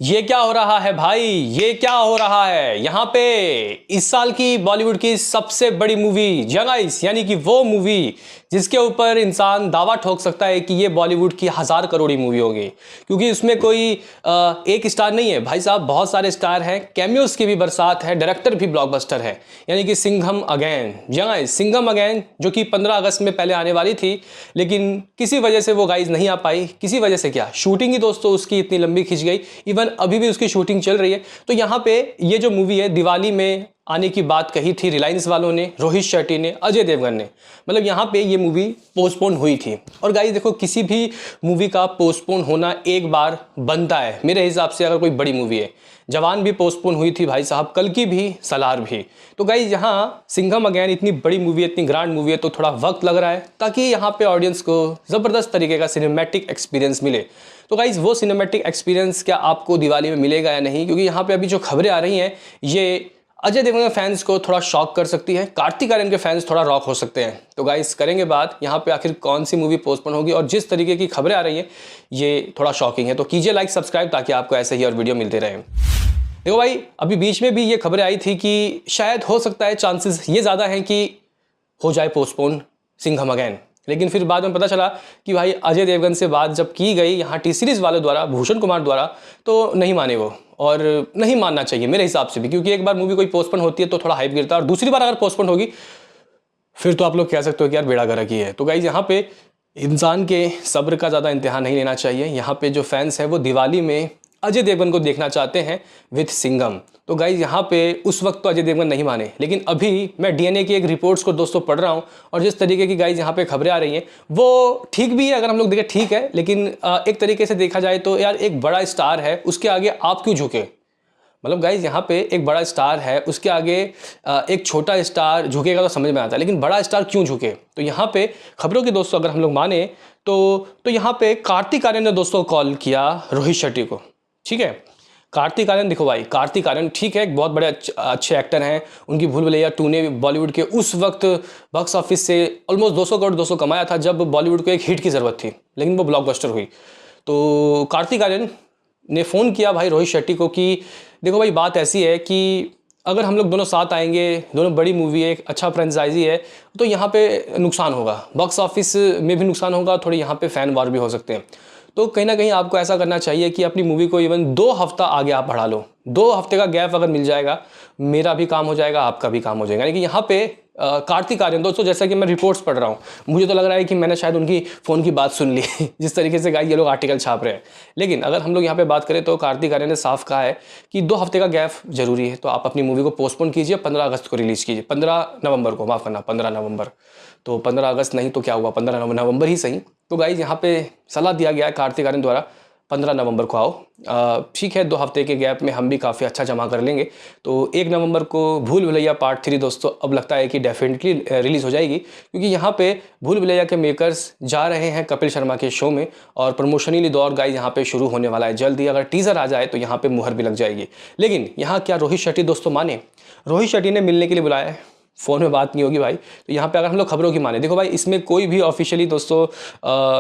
ये क्या हो रहा है भाई, ये क्या हो रहा है यहाँ पे। इस साल की बॉलीवुड की सबसे बड़ी मूवी जंगाइस, यानी कि वो मूवी जिसके ऊपर इंसान दावा ठोक सकता है कि ये बॉलीवुड की 1000 करोड़ी मूवी होगी, क्योंकि उसमें कोई एक स्टार नहीं है भाई साहब, बहुत सारे स्टार हैं, कैमियोज की भी बरसात है, डायरेक्टर भी ब्लॉकबस्टर है, यानी कि सिंघम अगेन। जंगाइस सिंघम अगेन, जो कि 15 अगस्त में पहले आने वाली थी, लेकिन किसी वजह से वो गाइज नहीं आ पाई। किसी वजह से क्या, शूटिंग ही दोस्तों उसकी इतनी लंबी खिंच गई, इवन अभी भी उसकी शूटिंग चल रही है। तो यहाँ पे ये जो मूवी है दिवाली में आने की बात कही थी रिलायंस वालों ने, रोहित शेट्टी ने, अजय देवगन ने, मतलब यहाँ पे ये मूवी पोस्टपोन हुई थी। और गाइस देखो, किसी भी मूवी का पोस्टपोन होना एक बार बनता है मेरे हिसाब से। अगर कोई बड़ी मूवी है, जवान भी पोस्टपोन हुई थी भाई साहब, कल की भी, सलार भी। तो गाइस यहाँ सिंघम अगेन इतनी बड़ी मूवी है, इतनी ग्रांड मूवी है, तो थोड़ा वक्त लग रहा है ताकि यहाँ पे ऑडियंस को ज़बरदस्त तरीके का सिनेमैटिक एक्सपीरियंस मिले। तो गाइज वो सिनेमैटिक एक्सपीरियंस क्या आपको दिवाली में मिलेगा या नहीं, क्योंकि यहाँ पे अभी जो खबरें आ रही हैं ये अजय देवगन के फैंस को थोड़ा शॉक कर सकती है, कार्तिक आर्यन के फैंस थोड़ा रॉक हो सकते हैं। तो गाइस करेंगे बात यहाँ पे आखिर कौन सी मूवी पोस्टपोन होगी, और जिस तरीके की खबरें आ रही हैं ये थोड़ा शॉकिंग है। तो कीजिए लाइक सब्सक्राइब ताकि आपको ऐसे ही और वीडियो मिलते रहें। देखो भाई, अभी बीच में भी ये खबरें आई थी कि शायद हो सकता है, चांसेस ये ज़्यादा हैं कि हो जाए पोस्टपोन सिंघम अगेन, लेकिन फिर बाद में पता चला कि भाई अजय देवगन से बात जब की गई यहाँ टी सीरीज़ वालों द्वारा, भूषण कुमार द्वारा, तो नहीं माने वो, और नहीं मानना चाहिए मेरे हिसाब से भी, क्योंकि एक बार मूवी कोई पोस्टपोन होती है तो थोड़ा हाइप गिरता है, और दूसरी बार अगर पोस्टपोन होगी फिर तो आप लोग कह सकते हो कि यार बेड़ा गर्क ही है। तो गाइज यहाँ पे इंसान के सब्र का ज़्यादा इम्तिहान नहीं लेना चाहिए। यहाँ पे जो फैंस हैं वो दिवाली में अजय देवगन को देखना चाहते हैं विथ सिंघम। तो गाइज यहाँ पे उस वक्त तो अजय देवगन नहीं माने, लेकिन अभी मैं डीएनए की एक रिपोर्ट्स को दोस्तों पढ़ रहा हूँ, और जिस तरीके की गाइज यहाँ पे खबरें आ रही हैं वो ठीक भी है, अगर हम लोग देखें ठीक है, लेकिन एक तरीके से देखा जाए तो यार एक बड़ा स्टार है, उसके आगे आप क्यों झुके। मतलब गाइज यहाँ पे एक बड़ा स्टार है, उसके आगे एक छोटा स्टार झुकेगा तो समझ में आता है, लेकिन बड़ा स्टार क्यों झुके। तो यहाँ पे खबरों की दोस्तों अगर हम लोग माने तो यहाँ पे कार्तिक आर्यन ने दोस्तों कॉल किया रोहित शेट्टी को, ठीक है। कार्तिक आर्यन, देखो भाई, कार्तिक आर्यन ठीक है, एक बहुत बड़े अच्छे एक्टर हैं। उनकी भूल भुलैया 2 ने बॉलीवुड के उस वक्त बॉक्स ऑफिस से ऑलमोस्ट 200 करोड़ 200 कमाया था, जब बॉलीवुड को एक हिट की ज़रूरत थी, लेकिन वो ब्लॉकबस्टर हुई। तो कार्तिक आर्यन ने फ़ोन किया भाई रोहित शेट्टी को कि देखो भाई, बात ऐसी है कि अगर हम लोग दोनों साथ आएंगे, दोनों बड़ी मूवी है, एक अच्छा फ्रेंचाइजी है, तो यहाँ पे नुकसान होगा, बॉक्स ऑफिस में भी नुकसान होगा, थोड़ी यहाँ पे फ़ैन वार भी हो सकते हैं। तो कहीं ना कहीं आपको ऐसा करना चाहिए कि अपनी मूवी को इवन 2 हफ्ता आगे आप बढ़ा लो। 2 हफ्ते का गैप अगर मिल जाएगा, मेरा भी काम हो जाएगा, आपका भी काम हो जाएगा। यानी कि यहाँ पे कार्तिक आर्यन दोस्तों, जैसा कि मैं रिपोर्ट्स पढ़ रहा हूँ, मुझे तो लग रहा है कि मैंने शायद उनकी फ़ोन की बात सुन ली जिस तरीके से गाइस ये लोग आर्टिकल छाप रहे हैं। लेकिन अगर हम लोग यहाँ पे बात करें तो कार्तिक आर्यन ने साफ कहा है कि 2 हफ्ते का गैप जरूरी है, तो आप अपनी मूवी को पोस्टपोन कीजिए, 15 अगस्त को रिलीज़ कीजिए, 15 नवंबर को, माफ़ करना 15 नवंबर, तो 15 अगस्त नहीं तो क्या हुआ, 15 नवंबर ही सही। तो गाइज यहाँ पे सलाह दिया गया है कार्तिक आर्यन द्वारा, 15 नवंबर को आओ। ठीक है, 2 हफ्ते के गैप में हम भी काफ़ी अच्छा जमा कर लेंगे। तो 1 नवंबर को भूल भुलैया पार्ट 3 दोस्तों अब लगता है कि डेफिनेटली रिलीज़ हो जाएगी, क्योंकि यहाँ पे भूल भुलैया के मेकर्स जा रहे हैं कपिल शर्मा के शो में, और प्रमोशनली दौर गाइज यहाँ पे शुरू होने वाला है जल्द ही। अगर टीज़र आ जाए तो यहाँ पे मुहर भी लग जाएगी। लेकिन यहाँ क्या रोहित शेट्टी दोस्तों माने? रोहित शेट्टी ने मिलने के लिए बुलाया है, फ़ोन में बात नहीं होगी भाई। तो यहाँ पे अगर हम लोग खबरों की माने, देखो भाई, इसमें कोई भी ऑफिशियली दोस्तों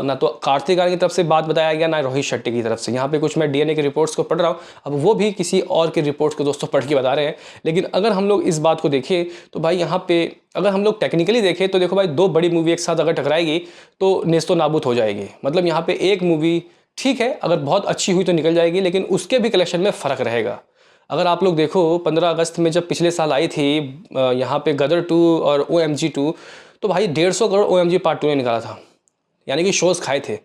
ना तो कार्तिक आर्यन की तरफ से बात बताया गया, ना रोहित शेट्टी की तरफ से। यहाँ पे कुछ मैं डीएनए की रिपोर्ट्स को पढ़ रहा हूँ, अब वो भी किसी और के रिपोर्ट्स को दोस्तों पढ़ के बता रहे हैं। लेकिन अगर हम लोग इस बात को देखें तो भाई यहाँ पे अगर हम लोग टेक्निकली देखें तो देखो भाई, 2 बड़ी मूवी एक साथ अगर टकराएगी तो नेस्तो नाबूद हो जाएगी। मतलब यहाँ पे एक मूवी ठीक है, अगर बहुत अच्छी हुई तो निकल जाएगी, लेकिन उसके भी कलेक्शन में फ़र्क रहेगा। अगर आप लोग देखो 15 अगस्त में जब पिछले साल आई थी यहाँ पे गदर 2 और OMG 2, तो भाई 150 करोड़ OMG पार्ट 2 ने निकाला था, यानी कि शोज़ खाए थे।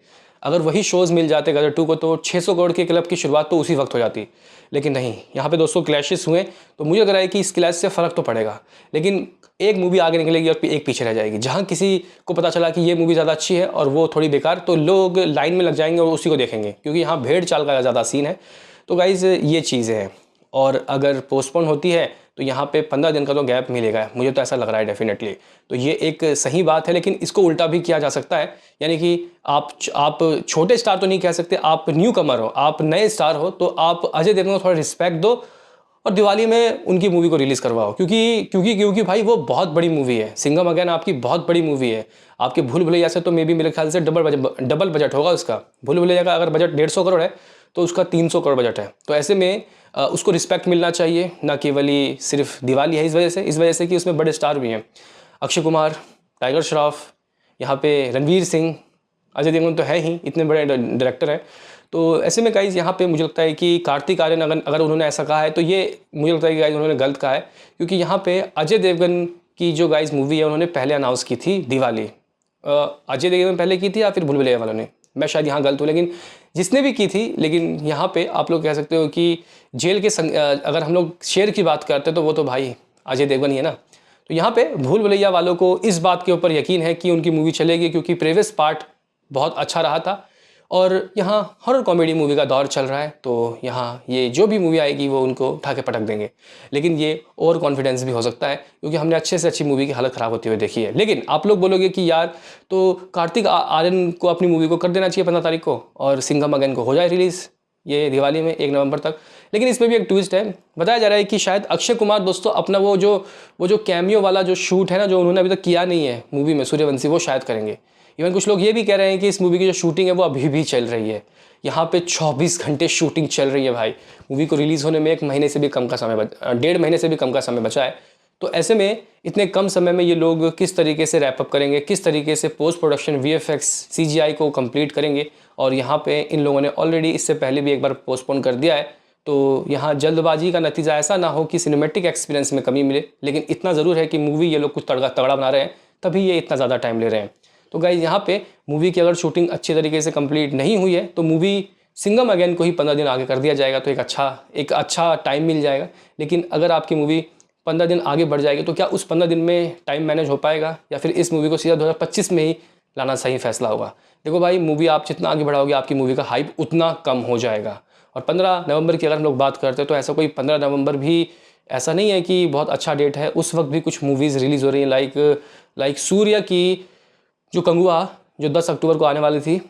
अगर वही शोज़ मिल जाते गदर 2 को तो 600 करोड़ के क्लब की शुरुआत तो उसी वक्त हो जाती। लेकिन नहीं, यहाँ पे दोस्तों क्लैशेस हुए, तो मुझे लग रहा है कि इस क्लैश से फ़र्क तो पड़ेगा, लेकिन एक मूवी आगे निकलेगी और एक पीछे रह जाएगी। जहाँ किसी को पता चला कि ये मूवी ज़्यादा अच्छी है और वो थोड़ी बेकार, तो लोग लाइन में लग जाएंगे और उसी को देखेंगे, क्योंकि यहाँ भेड़ चाल का ज़्यादा सीन है। तो गाइज़ ये चीज़ें हैं, और अगर पोस्टपोन होती है तो यहाँ पे 15 दिन का तो गैप मिलेगा, मुझे तो ऐसा लग रहा है डेफिनेटली। तो ये एक सही बात है, लेकिन इसको उल्टा भी किया जा सकता है, यानी कि आप छोटे स्टार तो नहीं कह सकते, आप न्यू कमर हो, आप नए स्टार हो, तो आप अजय देवगन को थोड़ा रिस्पेक्ट दो और दिवाली में उनकी मूवी को रिलीज़ करवाओ, क्योंकि भाई वो बहुत बड़ी मूवी है। सिंघम अगेन आपकी बहुत बड़ी मूवी है, आपके भूल भुलैया से तो मे बी मेरे ख्याल से डबल बजट होगा उसका। भूल भुलैया का अगर बजट 150 करोड़ है तो उसका 300 करोड़ बजट है। तो ऐसे में उसको रिस्पेक्ट मिलना चाहिए, ना केवल ही सिर्फ दिवाली है इस वजह से कि उसमें बड़े स्टार भी हैं, अक्षय कुमार, टाइगर श्रॉफ, यहाँ पे रणवीर सिंह, अजय देवगन तो है ही, इतने बड़े डायरेक्टर हैं। तो ऐसे में गाइज़ यहाँ पे मुझे लगता है कि कार्तिक आर्यन अगर उन्होंने ऐसा कहा है तो ये मुझे लगता है कि गाइज़ उन्होंने गलत कहा है, क्योंकि यहाँ पे अजय देवगन की जो गाइज़ मूवी है उन्होंने पहले अनाउंस की थी दिवाली। अजय देवगन पहले की थी या फिर भूल भुलैया वालों ने, मैं शायद यहाँ गलत हूँ, लेकिन जिसने भी की थी, लेकिन यहाँ पे आप लोग कह सकते हो कि जेल के अगर हम लोग शेर की बात करते हैं तो वो तो भाई अजय देवगन ही है ना। तो यहाँ पे भूल भुलैया वालों को इस बात के ऊपर यकीन है कि उनकी मूवी चलेगी, क्योंकि प्रीवियस पार्ट बहुत अच्छा रहा था और यहाँ हॉरर कॉमेडी मूवी का दौर चल रहा है, तो यहाँ ये जो भी मूवी आएगी वो उनको उठा के पटक देंगे। लेकिन ये ओवर कॉन्फिडेंस भी हो सकता है, क्योंकि हमने अच्छे से अच्छी मूवी की हालत ख़राब होती हुई देखी है। लेकिन आप लोग बोलोगे कि यार तो कार्तिक आर्यन को अपनी मूवी को कर देना चाहिए 15 तारीख को और सिंघम अगेन को हो जाए रिलीज़ ये दिवाली में 1 नवंबर तक। लेकिन इसमें भी एक ट्विस्ट है, बताया जा रहा है कि शायद अक्षय कुमार दोस्तों अपना वो जो कैमियो वाला जो शूट है ना, जो उन्होंने अभी तक किया नहीं है मूवी में सूर्यवंशी, वो शायद करेंगे। इवन कुछ लोग ये भी कह रहे हैं कि इस मूवी की जो शूटिंग है वो अभी भी चल रही है। यहाँ पे 24 घंटे शूटिंग चल रही है भाई। मूवी को रिलीज़ होने में 1 महीने से भी कम का समय 1.5 महीने से भी कम का समय बचा है। तो ऐसे में इतने कम समय में ये लोग किस तरीके से रैपअप करेंगे, किस तरीके से पोस्ट प्रोडक्शन VFX CGI को कंप्लीट करेंगे। और यहाँ पे इन लोगों ने ऑलरेडी इससे पहले भी एक बार पोस्टपोन कर दिया है, तो यहाँ जल्दबाजी का नतीजा ऐसा ना हो कि सिनेमैटिक एक्सपीरियंस में कमी मिले। लेकिन इतना ज़रूर है कि मूवी ये लोग कुछ तगड़ा बना रहे हैं, तभी ये इतना ज़्यादा टाइम ले रहे हैं। तो गाइज यहाँ पे मूवी की अगर शूटिंग अच्छी तरीके से कंप्लीट नहीं हुई है तो मूवी सिंघम अगेन को ही 15 दिन आगे कर दिया जाएगा, तो एक अच्छा टाइम मिल जाएगा। लेकिन अगर आपकी मूवी 15 दिन आगे बढ़ जाएगी तो क्या उस 15 दिन में टाइम मैनेज हो पाएगा, या फिर इस मूवी को सीधा 2025 में ही लाना सही फैसला होगा। देखो भाई, मूवी आप जितना आगे बढ़ाओगे आपकी मूवी का हाइप उतना कम हो जाएगा। और 15 नवंबर की अगर हम लोग बात करते हैं तो ऐसा कोई 15 नवंबर भी ऐसा नहीं है कि बहुत अच्छा डेट है। उस वक्त भी कुछ मूवीज़ रिलीज़ हो रही हैं, लाइक सूर्या की जो कंगुआ जो 10 अक्टूबर को आने वाली थी,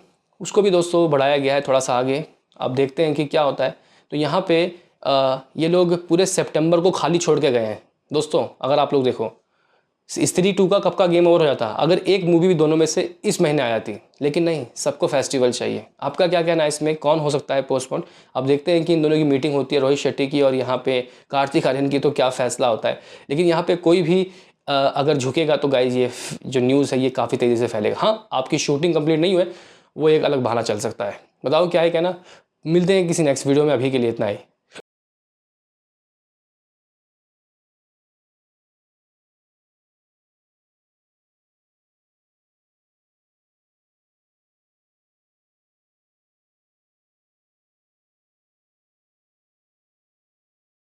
उसको भी दोस्तों बढ़ाया गया है थोड़ा सा आगे। अब देखते हैं कि क्या होता है। तो यहाँ पे ये लोग पूरे सितंबर को खाली छोड़ के गए हैं दोस्तों। अगर आप लोग देखो, स्त्री 2 का कब का गेम ओवर हो जाता अगर एक मूवी भी दोनों में से इस महीने आ जाती, लेकिन नहीं, सबको फेस्टिवल चाहिए। आपका क्या कहना है इसमें, कौन हो सकता है पोस्टपोन? अब देखते हैं कि इन दोनों की मीटिंग होती है, रोहित शेट्टी की और यहाँ पे कार्तिक आर्यन की, तो क्या फैसला होता है। लेकिन यहाँ पे कोई भी अगर झुकेगा तो गाइज ये जो न्यूज़ है ये काफ़ी तेज़ी से फैलेगा। हाँ, आपकी शूटिंग कंप्लीट नहीं हुई वो एक अलग बहाना चल सकता है। बताओ क्या है कहना। मिलते हैं किसी नेक्स्ट वीडियो में, अभी के लिए इतना ही।